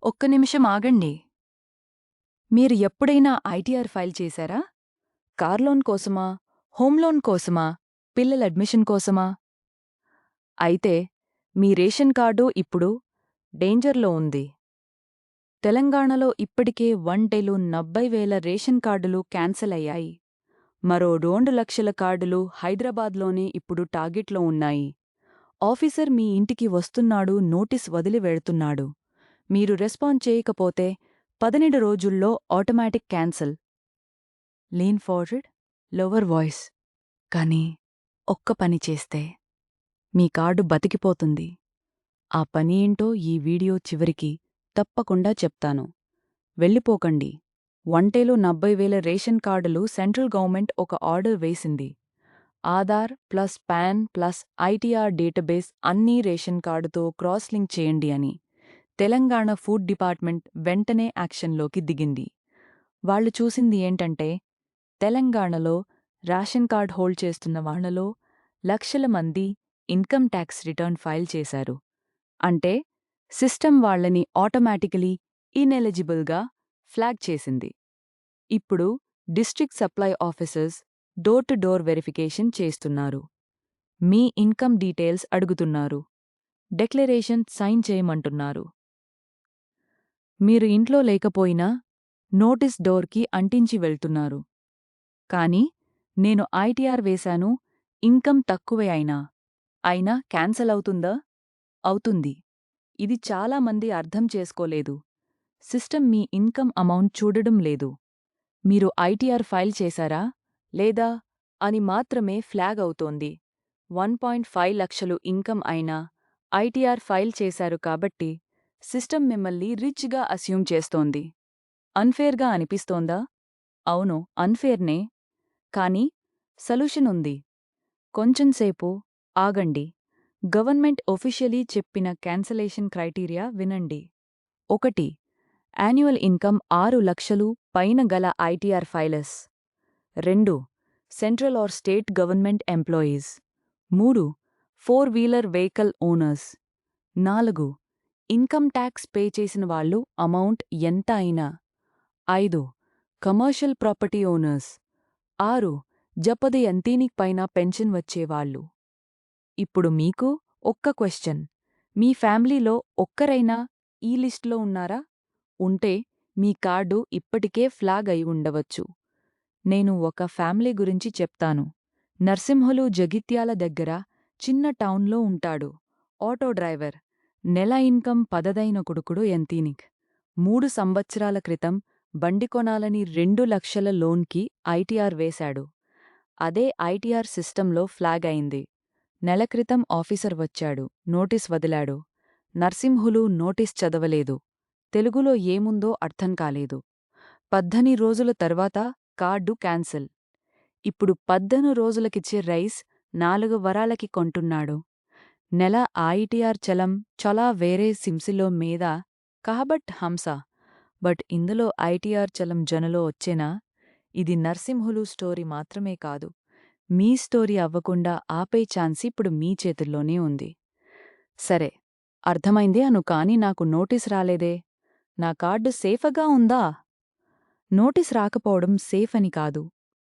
ఒక్క నిమిషం ఆగండి. మీరు ఎప్పుడైనా ఐటీఆర్ ఫైల్ చేశారా? కార్ లోన్ కోసమా? హోమ్ లోన్ కోసమా? పిల్లల అడ్మిషన్ కోసమా? అయితే మీ రేషన్ కార్డు ఇప్పుడు డేంజర్లో ఉంది. తెలంగాణలో ఇప్పటికే 1,70,000 రేషన్ కార్డులు క్యాన్సల్ అయ్యాయి. మరో 2,00,000 కార్డులు హైదరాబాద్లోనే ఇప్పుడు టార్గెట్లో ఉన్నాయి. ఆఫీసర్ మీ ఇంటికి వస్తున్నాడు, నోటీస్ వదిలి వెళ్తున్నాడు. మీరు రెస్పాండ్ చేయకపోతే 12 రోజుల్లో automatic cancel. Lean forward, lower voice. కానీ ఒక్క పని చేస్తే మీ కార్డు బతికిపోతుంది. ఆ పని ఏంటో ఈ వీడియో చివరికి తప్పకుండా చెప్తాను. వెళ్ళిపోకండి. 1,70,000 రేషన్ కార్డులు సెంట్రల్ గవర్నమెంట్ ఒక ఆర్డర్ వేసింది. Aadhaar plus pan plus ITR database అన్నీ రేషన్ కార్డుతో క్రాస్ లింక్ చేయండి అని తెలంగాణ ఫుడ్ డిపార్ట్మెంట్ వెంటనే యాక్షన్లోకి దిగింది. వాళ్లు చూసింది ఏంటంటే, తెలంగాణలో రేషన్ కార్డ్ హోల్డ్ చేస్తున్న వాళ్లలో లక్షల మంది ఇన్కమ్ ట్యాక్స్ రిటర్న్ ఫైల్ చేశారు. అంటే సిస్టమ్ వాళ్లని ఆటోమేటికలీ ఇనెలిజిబుల్గా ఫ్లాగ్ చేసింది. ఇప్పుడు district supply officers door to door verification చేస్తున్నారు. మీ ఇన్కమ్ డీటెయిల్స్ అడుగుతున్నారు. డిక్లరేషన్ సైన్ చేయమంటున్నారు. మీరు ఇంట్లో లేకపోయినా నోటీస్ డోర్కి అంటించి వెళ్తున్నారు. కానీ నేను ఐటీఆర్ వేశాను, ఇన్కమ్ తక్కువే అయినా క్యాన్సల్ అవుతుందా? అవుతుంది. ఇది చాలామంది అర్థం చేసుకోలేదు. సిస్టమ్ మీ ఇన్కమ్ అమౌంట్ చూడడం లేదు. మీరు ఐటీఆర్ ఫైల్ చేశారా లేదా అని మాత్రమే ఫ్లాగ్ అవుతోంది. 1.5 లక్షలు ఇన్కమ్ అయినా ఐటీఆర్ ఫైల్ చేశారు కాబట్టి సిస్టమ్ మిమ్మల్ని రిచ్గా అస్యూమ్ చేస్తోంది. అన్ఫేర్గా అనిపిస్తోందా? అవును, అన్ఫేర్నే. కానీ సొల్యూషన్ ఉంది. కొంచెంసేపు ఆగండి. గవర్నమెంట్ ఒఫీషియలీ చెప్పిన క్యాన్సలేషన్ క్రైటీరియా వినండి. 1. యాన్యువల్ ఇన్కమ్ 6 లక్షలు పైన గల ITR filers. 2. Central or state government employees. 3. Four wheeler vehicle owners. 4. Income tax pay చేసిన వాళ్ళు అమౌంట్ ఎంత అయినా. 5. Commercial property owners. 6. జపది ఎంతీనికి పైన పెన్షన్ వచ్చేవాళ్ళు. ఇప్పుడు మీకు ఒక్క క్వశ్చన్. మీ ఫ్యామిలీలో ఒక్కరైనా ఈ లిస్ట్లో ఉన్నారా? ఉంటే మీ కార్డు ఇప్పటికే ఫ్లాగ్ అయి ఉండవచ్చు. నేను ఒక ఫ్యామిలీ గురించి చెప్తాను. నర్సింహులు జగిత్యాల దగ్గర చిన్న టౌన్లో ఉంటాడు. Auto driver. నెల ఇన్కమ్ 10,000 కొడుకుడు ఎంతీనిక్. 3 సంవత్సరాల క్రితం బండి కొనాలని 2 లక్షల లోన్కి ఐటీఆర్ వేశాడు. అదే ఐటీఆర్ సిస్టంలో ఫ్లాగ్ అయింది. నెల క్రితం ఆఫీసర్ వచ్చాడు, నోటీస్ వదిలాడు. నర్సింహులు నోటీస్ చదవలేదు. తెలుగులో ఏముందో అర్థం కాలేదు. 18 రోజుల తర్వాత కార్డు క్యాన్సిల్. ఇప్పుడు 18 రోజులకిచ్చే రైస్ 4 వారాలకి కొంటున్నాడు. నెల ఐటీఆర్ చలం చాలా వేరే సిమ్సిలో మీద కహబట్ హంస. బట్ ఇందులో ఐటీఆర్ చలం జనలో వచ్చేనా? ఇది నర్సింహులు స్టోరీ మాత్రమే కాదు. మీ స్టోరీ అవ్వకుండా ఆపే ఛాన్స్ ఇప్పుడు మీ చేతుల్లోనే ఉంది. సరే, అర్థమైందే అను. కానీ నాకు నోటీస్ రాలేదే. నా కార్డు సేఫగా ఉందా? నోటీస్ రాకపోవడం సేఫ్ అని కాదు.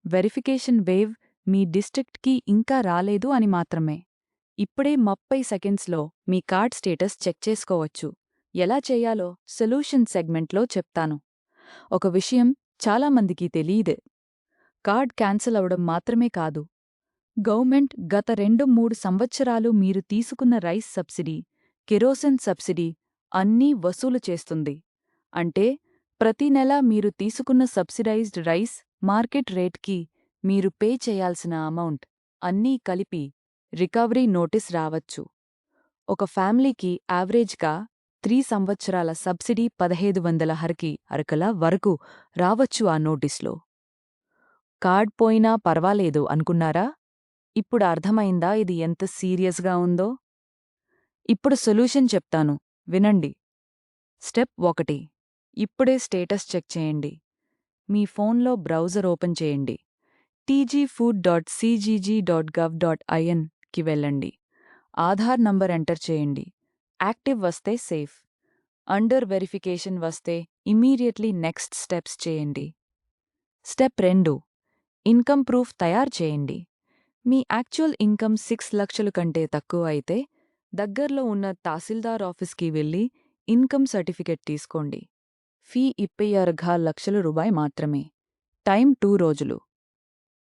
వెరిఫికేషన్ వేవ్ మీ డిస్ట్రిక్ట్కి ఇంకా రాలేదు అని మాత్రమే. ఇప్పుడే 30 సెకండ్స్లో మీ కార్డ్ స్టేటస్ చెక్ చేసుకోవచ్చు. ఎలా చేయాలో సొల్యూషన్ సెగ్మెంట్లో చెప్తాను. ఒక విషయం చాలామందికి తెలీదే. కార్డ్ క్యాన్సిల్ అవడం మాత్రమే కాదు, గవర్నమెంట్ గత 2-3 సంవత్సరాలు మీరు తీసుకున్న రైస్ సబ్సిడీ, కెరోసిన్ సబ్సిడీ అన్నీ వసూలు చేస్తుంది. అంటే ప్రతి నెలా మీరు తీసుకున్న సబ్సిడైజ్డ్ రైస్ మార్కెట్ రేట్కి మీరు పే చేయాల్సిన అమౌంట్ అన్నీ కలిపి రికవరీ నోటీస్ రావచ్చు. ఒక ఫ్యామిలీకి యావరేజ్గా 3 సంవత్సరాల సబ్సిడీ 1,500 అరకల వరకు రావచ్చు ఆ నోటీస్లో. కార్డ్ పోయినా పర్వాలేదు అనుకున్నారా? ఇప్పుడు అర్థమైందా ఇది ఎంత సీరియస్గా ఉందో? ఇప్పుడు సొల్యూషన్ చెప్తాను, వినండి. స్టెప్ 1. ఇప్పుడే స్టేటస్ చెక్ చేయండి. మీ ఫోన్లో బ్రౌజర్ ఓపెన్ చేయండి. tgfood.cgg.gov.in కి వెళ్ళండి. ఆధార్ నంబర్ ఎంటర్ చేయండి. యాక్టివ్ వస్తే సేఫ్. అండర్ వెరిఫికేషన్ వస్తే ఇమ్మీడియట్లీ నెక్స్ట్ స్టెప్స్ చేయండి. స్టెప్ 2, ఇన్కమ్ ప్రూఫ్ తయారు చేయండి. మీ యాక్చువల్ ఇన్కమ్ 6 లక్షలు కంటే తక్కువ అయితే దగ్గర్లో ఉన్న తహసీల్దార్ ఆఫీస్కి వెళ్ళి ఇన్కమ్ సర్టిఫికెట్ తీసుకోండి. ఫీ 26 లక్షల రూపాయి మాత్రమే. టైం 2 రోజులు.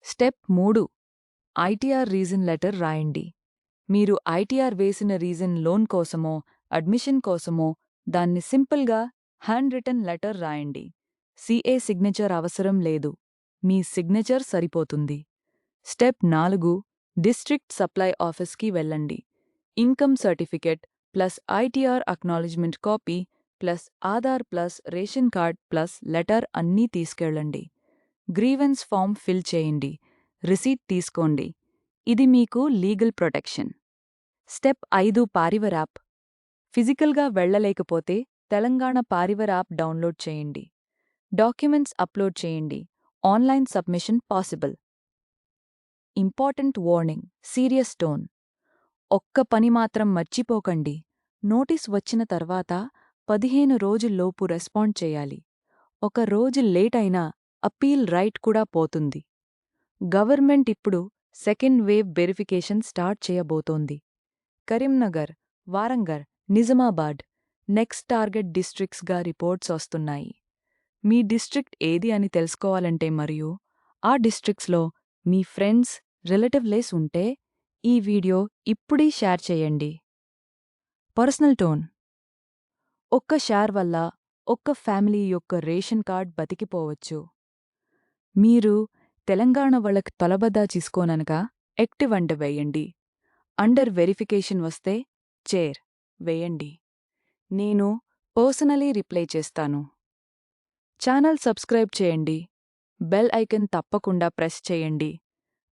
స్టెప్ 3, ఐటీఆర్ రీజన్ లెటర్ రాయండి. మీరు ఐటీఆర్ వేసిన రీజన్ లోన్ కోసమో అడ్మిషన్ కోసమో దాన్ని సింపుల్గా హ్యాండ్ రిటన్ లెటర్ రాయండి. సీఏ సిగ్నేచర్ అవసరం లేదు, మీ సిగ్నేచర్ సరిపోతుంది. స్టెప్ 4, డిస్ట్రిక్ట్ సప్లై ఆఫీస్కి వెళ్ళండి. Income certificate plus ITR acknowledgement copy plus Aadhaar plus ration card plus letter అన్నీ తీసుకెళ్ళండి. గ్రీవెన్స్ ఫామ్ ఫిల్ చేయండి. రిసీట్ తీసుకోండి. ఇది మీకు legal protection. Step 5, Parivar app. ఫిజికల్గా వెళ్ళలేకపోతే తెలంగాణ పారివర్ యాప్ డౌన్లోడ్ చేయండి. డాక్యుమెంట్స్ అప్లోడ్ చేయండి. Online submission possible. Important warning, serious tone. ఒక్క పని మాత్రం మర్చిపోకండి. నోటీస్ వచ్చిన తర్వాత 15 రోజుల్లోపు రెస్పాండ్ చేయాలి. ఒక రోజు లేట్ అయినా అప్పీల్ రైట్ కూడా పోతుంది. గవర్నమెంట్ ఇప్పుడు సెకండ్ వేవ్ వెరిఫికేషన్ స్టార్ట్ చేయబోతోంది. కరీంనగర్, వారంగల్, నిజామాబాద్ నెక్స్ట్ టార్గెట్ డిస్ట్రిక్ట్స్గా రిపోర్ట్స్ వస్తున్నాయి. మీ డిస్ట్రిక్ట్ ఏది అని తెలుసుకోవాలంటే మరియు ఆ డిస్ట్రిక్ట్స్లో మీ ఫ్రెండ్స్, రిలేటివ్స్ ఉంటే ఈ వీడియో ఇప్పుడే షేర్ చేయండి. Personal tone. ఒక్క షేర్ వల్ల ఒక్క ఫ్యామిలీ యొక్క రేషన్ కార్డ్ బతికిపోవచ్చు. మీరు తెలంగాణ వాళ్ళకి తలబద్దా చేసుకోననగా యాక్టివ్ అండ వేయండి. అండర్ వెరిఫికేషన్ వస్తే చైర్ వేయండి. నేను పర్సనలీ రిప్లై చేస్తాను. ఛానల్ సబ్స్క్రైబ్ చేయండి. బెల్ ఐకన్ తప్పకుండా ప్రెస్ చేయండి.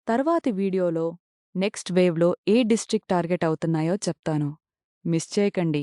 తర్వాతి వీడియోలో నెక్స్ట్ వేవ్లో ఏ డిస్ట్రిక్ట్ టార్గెట్ అవుతున్నాయో చెప్తాను. మిస్ చేయకండి.